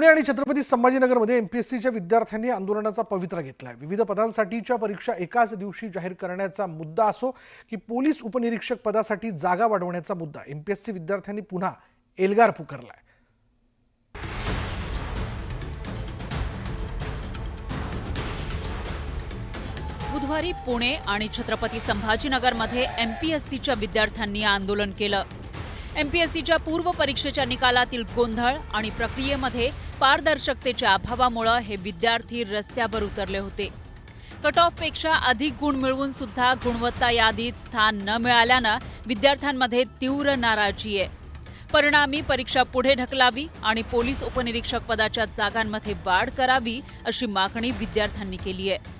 पुणे आणि छत्रपती संभाजीनगरमध्ये एमपीएससीच्या विद्यार्थ्यांनी आंदोलनाचा पवित्रा घेतलाय। विविध पदांसाठीच्या परीक्षा एकाच दिवशी जाहीर करण्याचा मुद्दा असो की पोलीस उपनिरीक्षक पदासाठी जागा वाढवण्याचा मुद्दा, एमपीएससी विद्यार्थ्यांनी पुन्हा एल्गार पुकारलाय। बुधवारी पुणे आणि छत्रपती संभाजीनगरमध्ये एमपीएससीच्या विद्यार्थ्यांनी आंदोलन केलं। एमपीएससीच्या पूर्व परीक्षेच्या निकालातील गोंधळ आणि प्रक्रियेमध्ये पारदर्शकतेच्या अभावामुळे हे विद्यार्थी रस्त्यावर उतरले होते। कट ऑफपेक्षा अधिक गुण मिळवून सुद्धा गुणवत्ता यादीत स्थान न मिळाल्यानं विद्यार्थ्यांमध्ये तीव्र नाराजी आहे। परिणामी परीक्षा पुढे ढकलावी आणि पोलीस उपनिरीक्षक पदाच्या जागांमध्ये वाढ करावी अशी मागणी विद्यार्थ्यांनी केली आहे।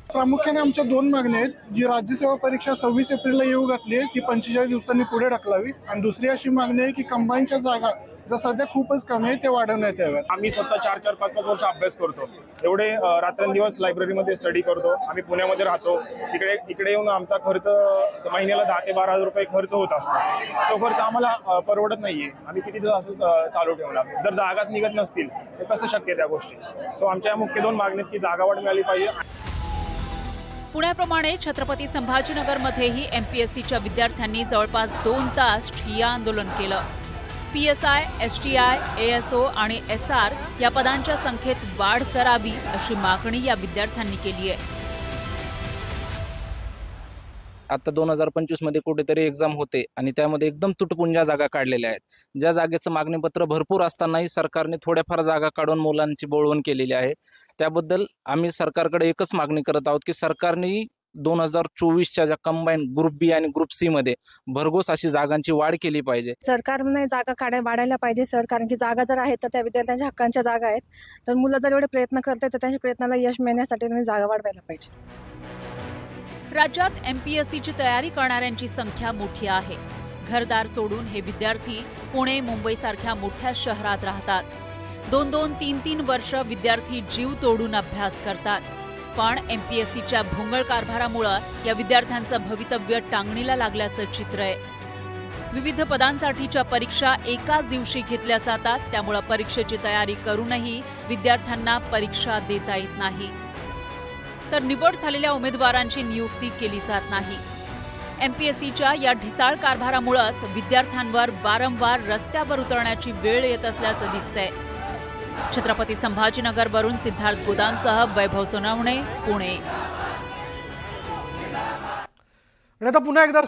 प्रामुख्याने आमच्या दोन मागण्या आहेत। जी राज्यसेवा परीक्षा 26 एप्रिलला येऊ घातली आहे ती 45 दिवसांनी पुढे ढकलावी, आणि दुसरी अशी मागणी आहे की कंबाईनच्या जागा ज्या सध्या खूपच कमी आहे ते वाढवण्यात याव्यात। आम्ही स्वतः 4-4, 5-5 वर्ष अभ्यास करतो, एवढे रात्रंदिवस लायब्ररीमध्ये स्टडी करतो। आम्ही पुण्यामध्ये राहतो, इकडे येऊन आमचा खर्च महिन्याला 10 ते 12 हजार रुपये खर्च होत असतो। तो खर्च आम्हाला परवडत नाहीये। आम्ही किती दिवस असंच चालू ठेवणार? जर जागाच निघत नसतील तर कसं शक्य त्या गोष्टी? सो आमच्या मुख्य दोन मागण्या की जागा वाढ मिळाली पाहिजे। पुण्याप्रमाणे छत्रपती संभाजीनगरमध्येही एमपीएससीच्या विद्यार्थ्यांनी जवळपास 2 तास ठिय्या आंदोलन केलं। पीएसआय, एसटीआय, एएसओ आणि एसआर या पदांच्या संख्येत वाढ करावी अशी मागणी या विद्यार्थ्यांनी केली आहे। आता 2025 मध्ये कुठेतरी एक्झाम होते आणि त्यामध्ये एकदम तुटपुंजा जागा काढलेल्या आहेत। ज्या जागेचं मागणीपत्र भरपूर असतानाही सरकारने थोड्याफार जागा काढून मुलांची बोळवण केलेली आहे। त्याबद्दल आम्ही सरकारकडे एकच मागणी करत आहोत की सरकारने 2024च्या ज्या कंबाईन ग्रुप बी आणि ग्रुप सी मध्ये भरघोस अशी जागांची वाढ केली पाहिजे। सरकारने जागा वाढायला पाहिजे सर, कारण की जागा जर आहेत तर त्या विद्यार्थ्यांच्या हक्कांच्या जागा आहेत। तर मुलं जर एवढे प्रयत्न करतात तर त्यांच्या प्रयत्नाला यश मिळण्यासाठी त्यांनी जागा वाढवायला पाहिजे। राज्यात एमपीएससीची तयारी करणाऱ्यांची संख्या मोठी आहे। घरदार सोडून हे विद्यार्थी पुणे, मुंबईसारख्या मोठ्या शहरात राहतात। 2-2, 3-3 वर्ष विद्यार्थी जीव तोडून अभ्यास करतात, पण एमपीएससीच्या भोंगळ कारभारामुळे या विद्यार्थ्यांचं भवितव्य टांगणीला लागल्याचं चित्र आहे। विविध पदांसाठीच्या परीक्षा एकाच दिवशी घेतल्या जातात, त्यामुळे परीक्षेची तयारी करूनही विद्यार्थ्यांना परीक्षा देता येत नाही, तर निवड झालेल्या उमेदवारांची नियुक्ती केली जात नाही। एमपीएससीच्या या ढिसाळ कारभारामुळेच विद्यार्थ्यांवर वारंवार रस्त्यावर उतरण्याची वेळ येत असल्याचं दिसतंय। छत्रपती संभाजीनगरवरून सिद्धार्थ गोदामसह वैभव सोनवणे, पुणे। आणि आता पुन्हा एकदा